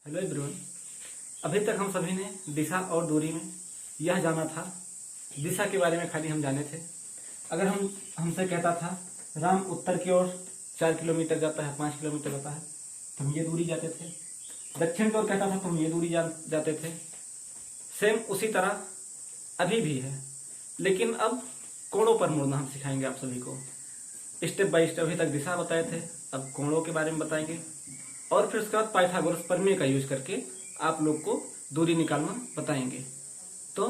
Hello everyone. अभी तक हम सभी ने दिशा और दूरी में यह जाना था, दिशा के बारे में खाली हम जाने थे। अगर हमसे कहता था राम उत्तर की ओर 4 किलोमीटर जाता है, 5 किलोमीटर जाता है, तो हम ये दूरी जाते थे। दक्षिण की ओर कहता था तो हम ये दूरी जाते थे। सेम उसी तरह अभी भी है, लेकिन अब कोणों पर मुड़ना हम सिखाएंगे आप सभी को। स्टेप बाय स्टेप अभी तक दिशा बताए थे, अब कोणों के बारे में बताएंगे और फिर उसके बाद पाइथागोरस प्रमेय का यूज करके आप लोग को दूरी निकालना बताएंगे। तो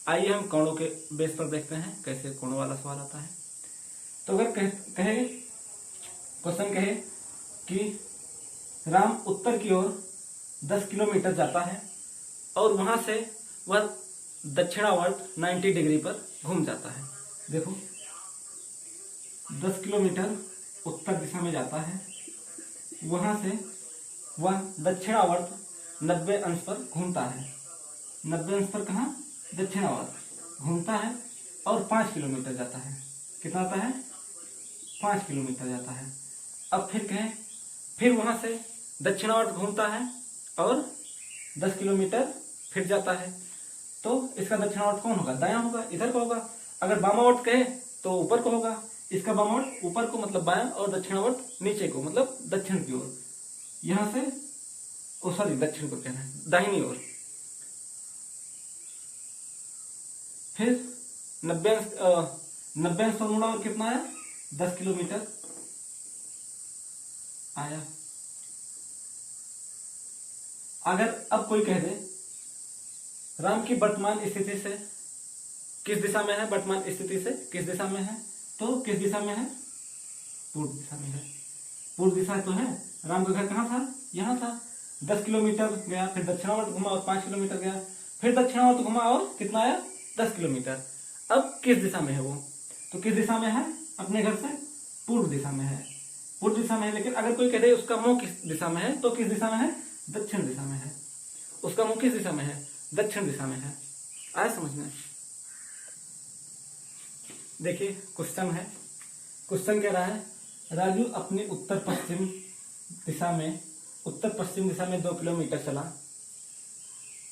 आइए हम कोणों के बेस पर देखते हैं कैसे कोणों वाला सवाल आता है। तो अगर क्वेश्चन कहे कि राम उत्तर की ओर 10 किलोमीटर जाता है और वहां से वह दक्षिणावर्त 90 डिग्री पर घूम जाता है। देखो 10 किलोमीटर उत्तर दिशा में जाता है, वहां से वह दक्षिणावर्त 90 अंश पर घूमता है। 90 अंश पर कहा? दक्षिणावर्त घूमता है और 5 किलोमीटर जाता है। कितना आता है? 5 किलोमीटर जाता है। अब फिर कहें, फिर वहां से दक्षिणावर्त घूमता है और 10 किलोमीटर फिर जाता है। तो इसका दक्षिणावर्त कौन होगा? दायां होगा, इधर को होगा। अगर वामावर्त कहे तो ऊपर को होगा। इसका वामावर्त ऊपर को मतलब बायां और दक्षिणावर्त नीचे को मतलब दक्षिण की ओर। यहां से दक्षिण को कहना है, दाहिनी ओर। फिर 90 अंश पर मुड़ा और कितना आया? 10 किलोमीटर आया। अगर अब कोई कह दे राम की वर्तमान स्थिति से किस दिशा में है, वर्तमान स्थिति से किस दिशा में है, तो किस दिशा में है? पूर्व दिशा में है। पूर्व दिशा तो है। राम का घर कहाँ था? यहाँ था। 10 किलोमीटर गया, फिर दक्षिणावर्त घुमा और 5 किलोमीटर गया, फिर दक्षिणावर्त घुमा और कितना आया? 10 किलोमीटर। अब किस दिशा में है वो? तो किस दिशा में है? अपने घर से पूर्व दिशा में है। पूर्व दिशा में है। लेकिन अगर कोई कहते उसका मुंह किस दिशा में है, तो किस दिशा में है? दक्षिण दिशा में है। उसका मुंह किस दिशा में है? दक्षिण दिशा में है। आया समझ में? देखिए क्वेश्चन है। क्वेश्चन कह रहा है राजू अपनी उत्तर पश्चिम दिशा में 2 किलोमीटर चला।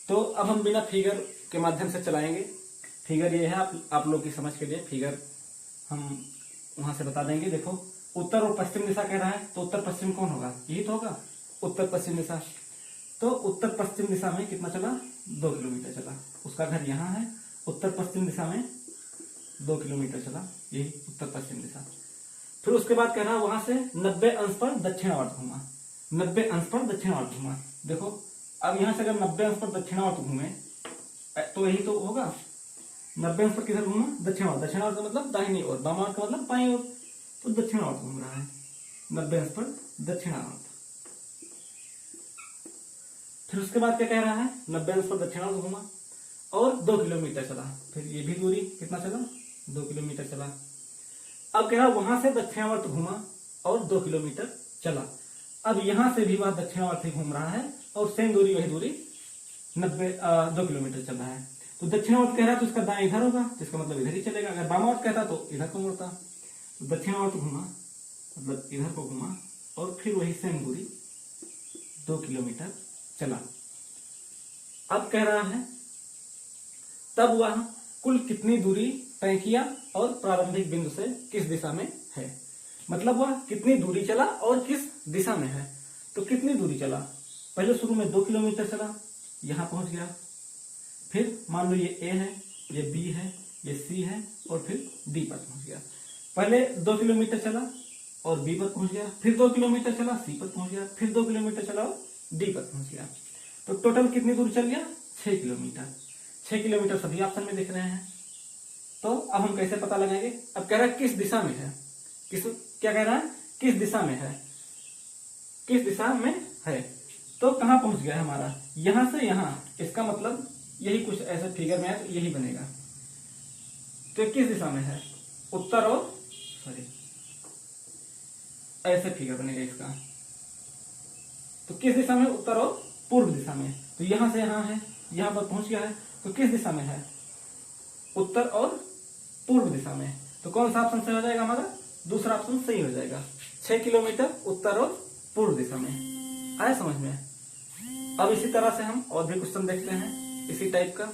तो अब हम बिना फिगर के माध्यम से चलाएंगे। फिगर ये है आप लोग की समझ के लिए, फिगर हम वहां से बता देंगे। देखो उत्तर और पश्चिम दिशा कह रहा है, तो उत्तर पश्चिम कौन होगा? यही तो होगा, उत्तर पश्चिम दिशा। तो उत्तर पश्चिम दिशा में कितना चला? 2 किलोमीटर चला। उसका घर यहाँ है। उत्तर पश्चिम दिशा में 2 किलोमीटर चला, यही उत्तर पश्चिम दिशा। फिर उसके बाद कह रहा है वहां से 90 अंश पर दक्षिणावर्त घूमा। 90 अंश पर दक्षिणावर्त घूमा। देखो अब यहां से अगर 90 अंश पर दक्षिणावर्त घूमे तो यही तो होगा। 90 अंश पर किधर घूमा? दक्षिणावर्त। दक्षिणावर्त का मतलब दाहिनी ओर, वामावर्त का मतलब बाईं ओर। तो दक्षिणावर्त घूम रहा है, 90 अंश पर दक्षिणावर्त। फिर उसके बाद क्या कह रहा है? 90 अंश पर दक्षिणावर्त घूमा और 2 किलोमीटर चला। फिर ये भी दूरी कितना चला? 2 किलोमीटर चला। अब कह रहा वहां से दक्षिणावर्त घूमा और 2 किलोमीटर चला। अब यहां से भी वह दक्षिणावर्त ही घूम रहा है और सेम दूरी वही दूरी 2 किलोमीटर चल रहा है। तो दक्षिणावर्त कह रहा है तो उसका दाएं इधर होगा, जिसका मतलब इधर ही चलेगा। अगर वामावर्त कहता तो इधर को मुड़ता। तो दक्षिणावर्त घूमा मतलब इधर को घूमा और फिर वही सेम दूरी 2 किलोमीटर चला। अब कह रहा है तब वह कुल कितनी दूरी तय किया और प्रारंभिक बिंदु से किस दिशा में है। मतलब वह कितनी दूरी चला और किस दिशा में है। तो कितनी दूरी चला? पहले शुरू में 2 किलोमीटर चला, यहां पहुंच गया। फिर मान लो ये ए है, ये बी है, ये सी है और फिर डी पर पहुंच गया। पहले 2 किलोमीटर चला और बी पर पहुंच गया, फिर 2 किलोमीटर चला, सी पर पहुंच गया, फिर 2 किलोमीटर चला और डी पर पहुंच गया। तो टोटल कितनी दूरी चल गया? 6 किलोमीटर। 6 किलोमीटर सभी ऑप्शन में दिख रहे हैं। तो अब हम कैसे पता लगाएंगे? अब कह रहा है किस दिशा में है। क्या कह रहा है? किस दिशा में है। किस दिशा में है तो कहां पहुंच गया है हमारा? यहां से यहां। इसका मतलब यही कुछ ऐसे फिगर में है तो यही बनेगा। तो किस दिशा में है? उत्तर और ऐसे फिगर बनेगा इसका। तो किस दिशा में? उत्तर और पूर्व दिशा में। तो यहां से यहां है, यहां पर पहुंच गया है। तो किस दिशा में है? उत्तर और पूर्व दिशा में। तो कौन सा ऑप्शन सही हो जाएगा हमारा? दूसरा ऑप्शन सही हो जाएगा। 6 किलोमीटर उत्तर और पूर्व दिशा में। आया समझ में? अब इसी तरह से हम और भी क्वेश्चन देखते हैं इसी टाइप का।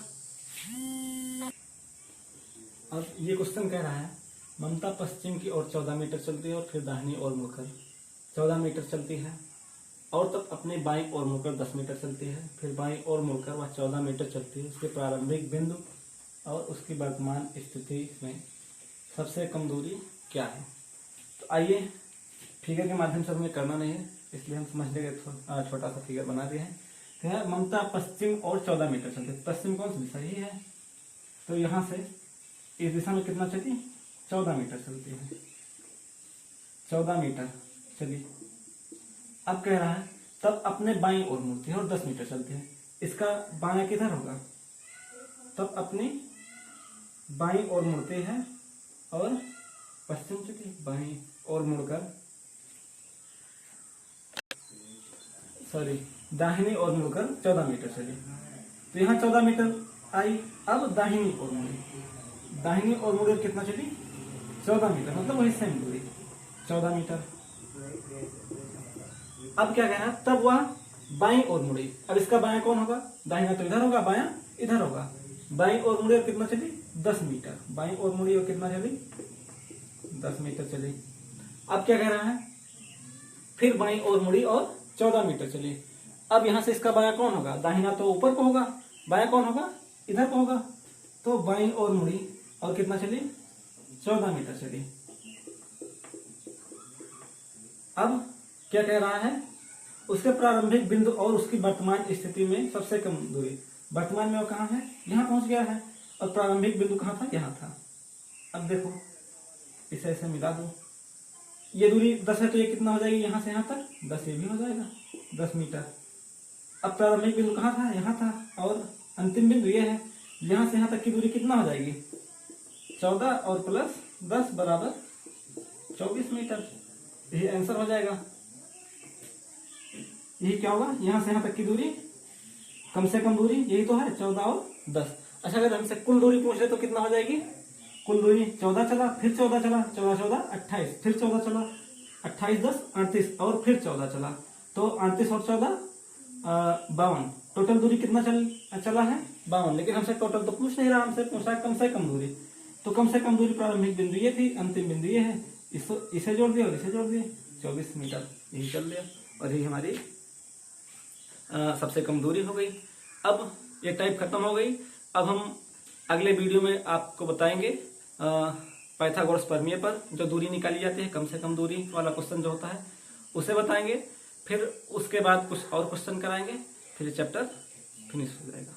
अब ये क्वेश्चन कह रहा है ममता पश्चिम की ओर 14 मीटर चलती है और फिर दाहिनी ओर मुड़कर 14 मीटर चलती है और तब अपने बाईं ओर मुड़कर 10 मीटर चलती है, फिर बाईं ओर मुड़कर वह 14 मीटर चलती है। उसके प्रारंभिक बिंदु और उसकी वर्तमान स्थिति में सबसे कम दूरी क्या है। तो आइए, फिगर के माध्यम से हमें करना नहीं है इसलिए हम समझ लेंगे, छोटा सा फिगर बना दिए हैं। तो ममता पश्चिम और 14 मीटर चलती है। पश्चिम कौन सी दिशा, ये है, तो यहाँ से इस दिशा में कितना चली, 14 मीटर चलती है, 14 मीटर चली। अब कह रहा है तब अपने बाईं ओर मुड़ती है और 10 मीटर चलती है। इसका बायां किधर होगा, तब अपनी बाईं ओर मुड़ती है और पश्चिम चली, बाईं ओर मुड़कर दाहिनी ओर मुड़कर 14 मीटर चली। तो यहाँ 14 मीटर आई। अब दाहिनी ओर मुड़ी, दाहिनी ओर मुड़कर कितना चली, 14 मीटर, मतलब वही सेम दूरी 14 मीटर। अब क्या कहना, तब वह बाईं ओर मुड़ी। अब इसका बायां कौन होगा, दाहिना तो इधर होगा, बायां इधर होगा। बाईं ओर मुड़ी और कितना चली, 10 मीटर। बाईं ओर मुड़ी और कितना चली, 10 मीटर चली। अब क्या कह रहा है, फिर बाईं ओर मुड़ी और 14 मीटर चली। अब यहां से इसका बायां कौन होगा, दाहिना तो ऊपर को होगा, बायां कौन होगा, इधर को होगा। तो बाईं ओर मुड़ी और कितना चली, 14 मीटर चली। अब क्या कह रहा है, उसके प्रारंभिक बिंदु और उसकी वर्तमान स्थिति में सबसे कम दूरी। वर्तमान में वो कहाँ है, यहाँ पहुंच गया है, और प्रारंभिक बिंदु कहाँ था, यहाँ था। अब देखो इसे ऐसे मिला दो, ये दूरी 10 है तो ये कितना हो जाएगी, यहाँ से यहाँ तक 10, ये भी हो जाएगा 10 मीटर। अब प्रारंभिक बिंदु कहाँ था, यहाँ था, और अंतिम बिंदु ये है। यहाँ से यहाँ तक की दूरी कितना हो जाएगी, 14 और प्लस 10 बराबर 24 मीटर। यही आंसर हो जाएगा। यही क्या होगा, यहाँ से यहाँ तक की दूरी, कम से कम दूरी यही तो है, 14 और 10। अच्छा, अगर हमसे कुल दूरी पूछ रहे तो कितना हो जाएगी, कुल दूरी 14 चला, फिर 14 चला, 14 14 28, फिर 14 चला, 28 10 38, और फिर 14 चला, तो 38 और 14 52। टोटल दूरी कितना चला है, 52। लेकिन हमसे टोटल तो पूछ नहीं रहा, हमसे पूछ रहा है कम से कम दूरी। तो कम से कम दूरी प्रारंभिक बिंदु ये थी, अंतिम बिंदु ये है, इसे जोड़ दिया और इसे जोड़ दिया, 24 मीटर यही चल दिया, और यही हमारी सबसे कम दूरी हो गई। अब ये टाइप खत्म हो गई। अब हम अगले वीडियो में आपको बताएंगे पाइथागोरस प्रमेय पर जो दूरी निकाली जाती है, कम से कम दूरी वाला क्वेश्चन जो होता है उसे बताएंगे। फिर उसके बाद कुछ और क्वेश्चन कराएंगे, फिर चैप्टर फिनिश हो जाएगा।